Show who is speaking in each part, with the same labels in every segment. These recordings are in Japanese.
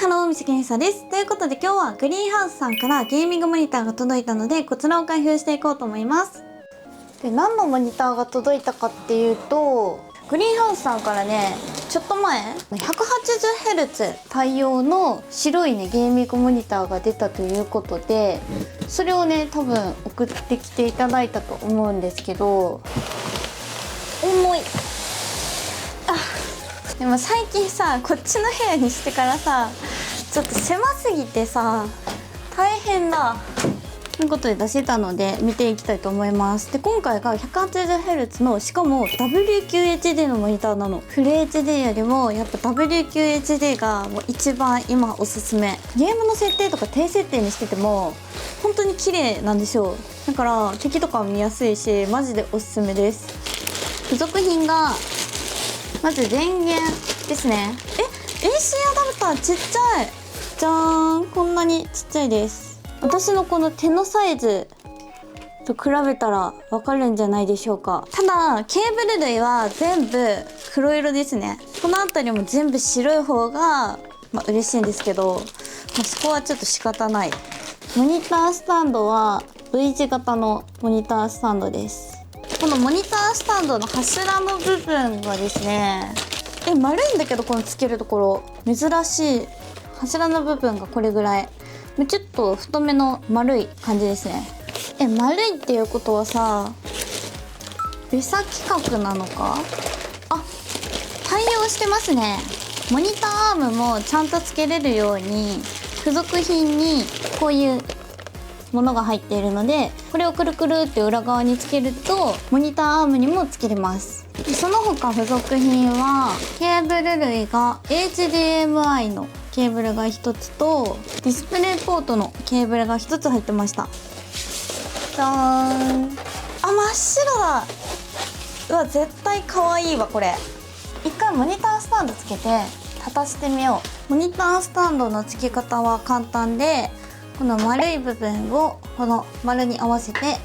Speaker 1: ハロー、みさきねさです。ということで今日はグリーンハウスさんからゲーミングモニターが届いたので、こちらを開封していこうと思います。で、何のモニターが届いたかっていうと、グリーンハウスさんからね、ちょっと前 180Hz 対応の白いねゲーミングモニターが出たということで、それをね多分送ってきていただいたと思うんですけど、重い。でも最近さ、こっちの部屋にしてからさ、ちょっと狭すぎてさ大変だということで出せたので見ていきたいと思います。で、今回が 180Hz の、しかも WQHD のモニターなの。フル HD よりもやっぱ WQHD がもう一番今おすすめ。ゲームの設定とか低設定にしてても本当に綺麗なんですよ。だから敵とかも見やすいし、マジでおすすめです。付属品がまず電源ですね。AC アダプターちっちゃい。じゃーん、こんなにちっちゃいです。私のこの手のサイズと比べたらわかるんじゃないでしょうか。ただケーブル類は全部黒色ですね。この辺りも全部白い方が嬉しいんですけど、そこはちょっと仕方ない。モニタースタンドは V 字型のモニタースタンドです。このモニタースタンドの柱の部分がですね、丸いんだけど、このつけるところ珍しい。柱の部分がこれぐらい、ちょっと太めの丸い感じですね。丸いっていうことはさ、ベサ規格なのか。対応してますね。モニターアームもちゃんとつけれるように付属品にこういうものが入っているので、これをくるくるって裏側につけるとモニターアームにもつけれます。その他付属品はケーブル類が HDMI のケーブルが1つとディスプレイポートのケーブルが1つ入ってました。じゃーん。真っ白だ。うわ、絶対可愛いわこれ。一回モニタースタンドつけて立たしてみよう。モニタースタンドの付け方は簡単で、この丸い部分をこの丸に合わせて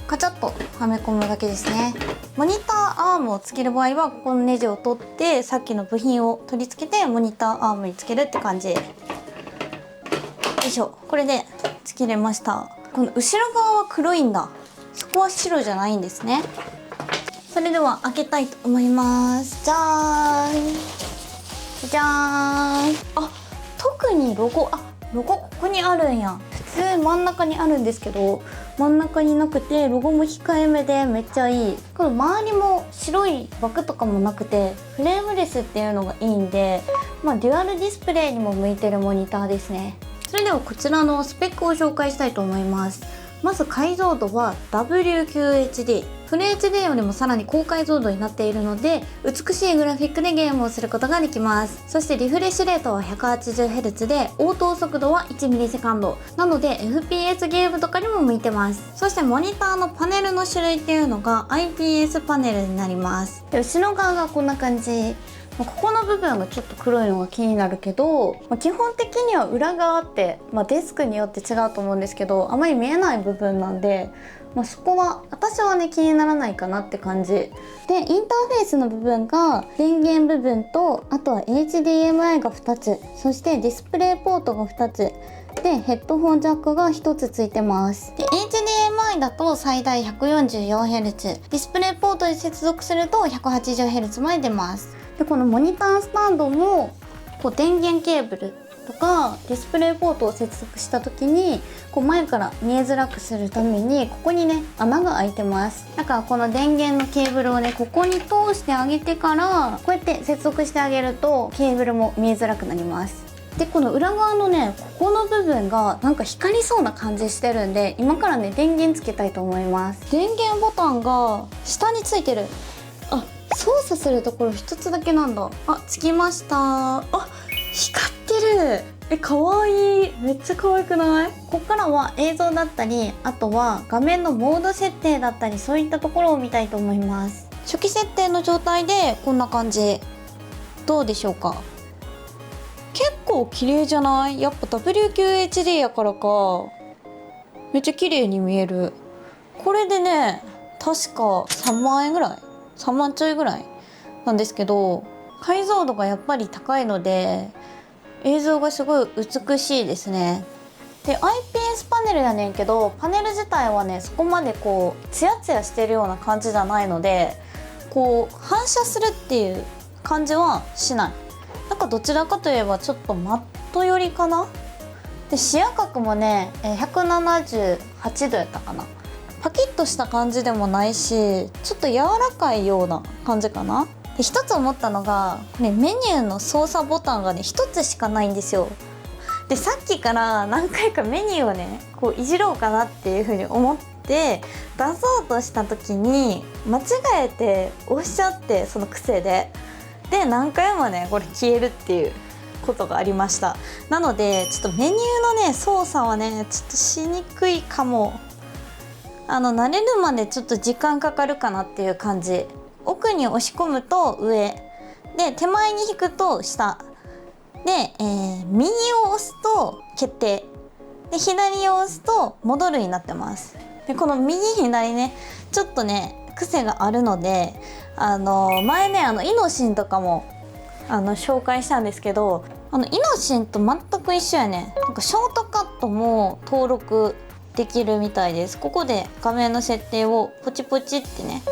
Speaker 1: カチャッとはめ込むだけですね。モニターアームをつける場合はここのネジを取ってさっきの部品を取り付けてモニターアームにつけるって感じ。よいしょ。これでつけれました。この後ろ側は黒いんだ。そこは白じゃないんですね。それでは開けたいと思います。じゃーんじゃーん。特にロゴここにあるんや。普通真ん中にあるんですけど、真ん中になくてロゴも控えめでめっちゃいい。この周りも白い枠とかもなくてフレームレスっていうのがいいんで、デュアルディスプレイにも向いてるモニターですね。それではこちらのスペックを紹介したいと思います。まず解像度は WQHD、 フル HD よりもさらに高解像度になっているので美しいグラフィックでゲームをすることができます。そしてリフレッシュレートは 180Hz で応答速度は 1ms なので FPS ゲームとかにも向いてます。そしてモニターのパネルの種類っていうのが IPS パネルになります。で、後ろ側がこんな感じ。ここの部分がちょっと黒いのが気になるけど、基本的には裏側って、デスクによって違うと思うんですけど、あまり見えない部分なんで、そこは私はね気にならないかなって感じで、インターフェースの部分が電源部分と、あとは HDMI が2つ、そしてディスプレイポートが2つでヘッドホンジャックが1つついてます。で HDMI だと最大 144Hz、 ディスプレイポートに接続すると 180Hz まで出ます。で、このモニタースタンドも電源ケーブルとかディスプレイポートを接続した時に前から見えづらくするためにここにね穴が開いてます。だからこの電源のケーブルをねここに通してあげてからこうやって接続してあげるとケーブルも見えづらくなります。で、この裏側のねここの部分がなんか光りそうな感じしてるんで、今からね電源つけたいと思います。電源ボタンが下についてる。操作するところ一つだけなんだ。つきました。光ってる。かわいい。めっちゃ可愛くない？ここからは映像だったり、あとは画面のモード設定だったり、そういったところを見たいと思います。初期設定の状態でこんな感じ。どうでしょうか？結構綺麗じゃない？やっぱ WQHD やからかめっちゃ綺麗に見える。これでね確か3万円ぐらい、3万ちょいぐらいなんですけど、解像度がやっぱり高いので映像がすごい美しいですね。で IPS パネルやねんけど、パネル自体はねそこまでこうツヤツヤしてるような感じじゃないので、こう反射するっていう感じはしない。なんかどちらかといえばちょっとマット寄りかな。で視野角もね178度やったかな。パキッとした感じでもないし、ちょっと柔らかいような感じかな。で一つ思ったのが、これメニューの操作ボタンがね一つしかないんですよ。でさっきから何回かメニューをねこういじろうかなっていう風に思って出そうとした時に間違えて押しちゃって、その癖で何回もねこれ消えるっていうことがありました。なのでちょっとメニューのね操作はねちょっとしにくいかも。慣れるまでちょっと時間かかるかなっていう感じ。奥に押し込むと上で、手前に引くと下で、右を押すと決定で、左を押すと戻るになってます。でこの右左ねちょっとね癖があるので、前ねイノシンとかも紹介したんですけど、イノシンと全く一緒やね。なんかショートカットも登録できるみたいです。ここで画面の設定をポチポチってね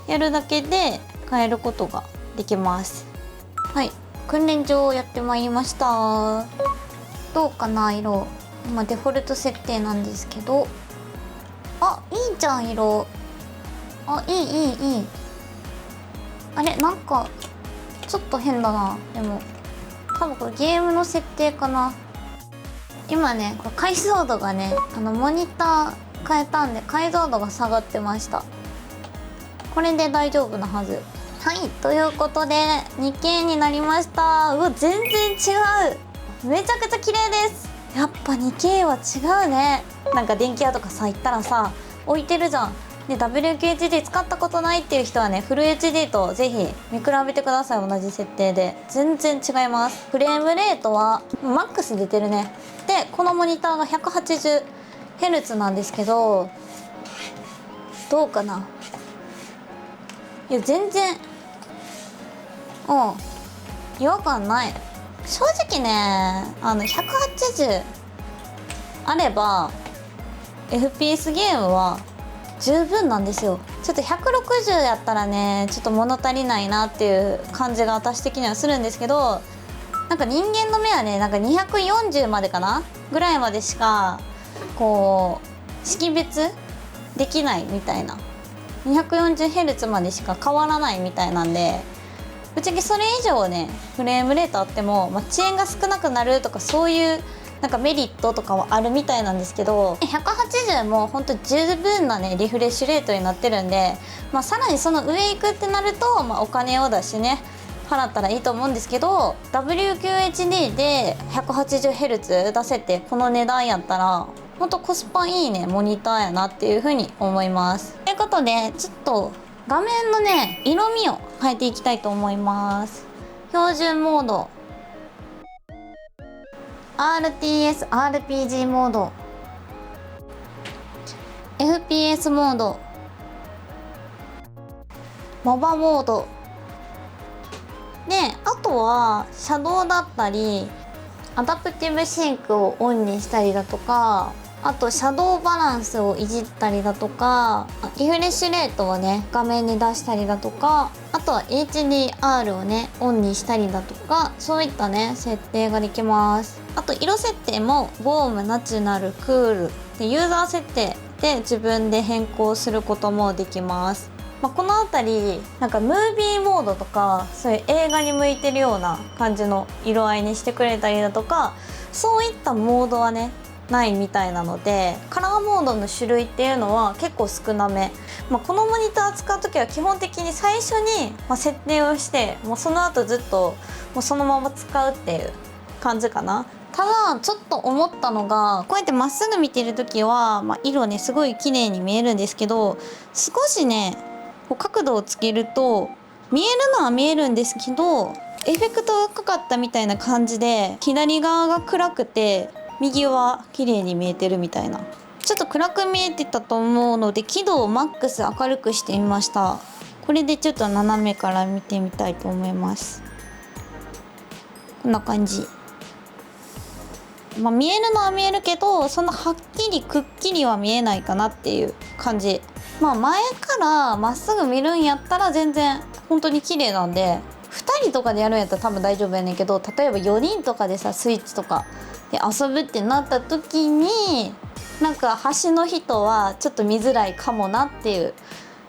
Speaker 1: やるだけで変えることができます。はい、訓練場やってまいりました。どうかな色。今デフォルト設定なんですけど、あ、いいじゃん色。あ、いい。あれなんかちょっと変だな。でも多分これゲームの設定かな。今ねこれ解像度がねモニター変えたんで解像度が下がってました。これで大丈夫なはず。はい、ということで 2K になりました。うわ全然違う。めちゃくちゃ綺麗です。やっぱ 2K は違うね。なんか電気屋とかさ行ったらさ置いてるじゃん。で WQHD 使ったことないっていう人はねフル HD とぜひ見比べてください。同じ設定で全然違います。フレームレートはマックス出てるね。でこのモニターが 180Hz なんですけど、どうかな。いや全然違和感ない。正直ね180あれば FPS ゲームは十分なんですよ。ちょっと160やったらねちょっと物足りないなっていう感じが私的にはするんですけど、なんか人間の目はねなんか240までかなぐらいまでしかこう識別できないみたいな、240Hz までしか変わらないみたいなんで、ぶっちゃけそれ以上ねフレームレートあっても、遅延が少なくなるとかそういうなんかメリットとかはあるみたいなんですけど、180も本当に十分なねリフレッシュレートになってるんで、さらにその上行くってなると、お金を出してね払ったらいいと思うんですけど、 WQHD で 180Hz 出せてこの値段やったらほんとコスパいいねモニターやなっていう風に思います。ということでちょっと画面のね色味を変えていきたいと思います。標準モード、 RTS RPG モード、 FPS モード、モバモードで、あとはシャドウだったりアダプティブシンクをオンにしたりだとか、あとシャドウバランスをいじったりだとか、リフレッシュレートをね画面に出したりだとか、あとは HDR をねオンにしたりだとか、そういったね設定ができます。あと色設定もウォーム、ナチュラル、クールでユーザー設定で自分で変更することもできます。この辺りなんかムービーモードとかそういう映画に向いてるような感じの色合いにしてくれたりだとか、そういったモードはねないみたいなので、カラーモードの種類っていうのは結構少なめ。このモニター使う時は基本的に最初に設定をして、もうその後ずっともうそのまま使うっていう感じかな。ただちょっと思ったのが、こうやってまっすぐ見てる時は、色ねすごい綺麗に見えるんですけど、少しねこう角度をつけると見えるのは見えるんですけど、エフェクトがかかったみたいな感じで左側が暗くて右は綺麗に見えてるみたいな、ちょっと暗く見えてたと思うので輝度をマックス明るくしてみました。これでちょっと斜めから見てみたいと思います。こんな感じ見えるのは見えるけど、そんなはっきりくっきりは見えないかなっていう感じ。前からまっすぐ見るんやったら全然本当に綺麗なんで、2人とかでやるんやったら多分大丈夫やねんけど、例えば4人とかでさスイッチとかで遊ぶってなった時に、なんか端の人はちょっと見づらいかもなっていう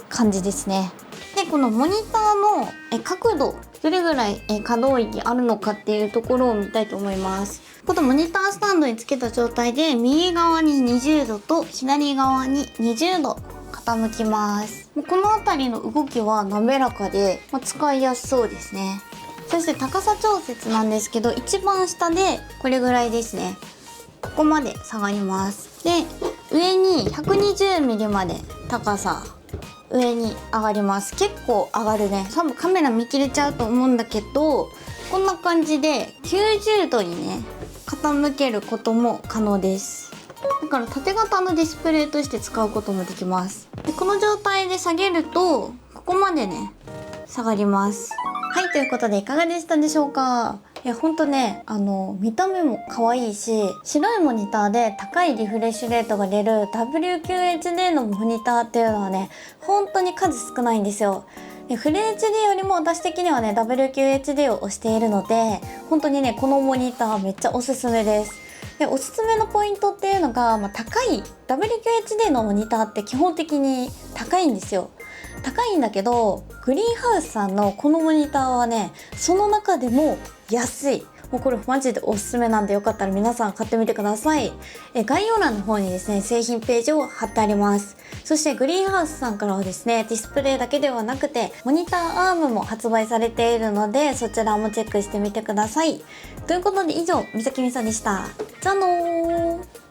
Speaker 1: 感じですね。でこのモニターの角度、どれぐらい可動域あるのかっていうところを見たいと思います。このモニタースタンドにつけた状態で右側に20度と左側に20度傾きます。この辺りの動きは滑らかで、使いやすそうですね。そして高さ調節なんですけど、一番下でこれぐらいですね。ここまで下がります。で上に 120mm まで高さ上に上がります。結構上がるね。多分カメラ見切れちゃうと思うんだけど、こんな感じで90度にね傾けることも可能です。だから縦型のディスプレイとして使うこともできます。でこの状態で下げるとここまでね下がります。はい、ということでいかがでしたでしょうか。ほんとね、見た目も可愛いし、白いモニターで高いリフレッシュレートが出る WQHD のモニターっていうのはね、本当に数少ないんですよ。フル HD よりも私的にはね WQHD を推しているので、本当にねこのモニターめっちゃおすすめです。でおすすめのポイントっていうのが、高い WQHD のモニターって基本的に高いんですよ。高いんだけど、グリーンハウスさんのこのモニターはね、その中でも安い。もうこれマジでおすすめなんで、よかったら皆さん買ってみてください。概要欄の方にですね製品ページを貼ってあります。そしてグリーンハウスさんからはですね、ディスプレイだけではなくてモニターアームも発売されているので、そちらもチェックしてみてください。ということで以上、みさきみさでした。じゃあのー。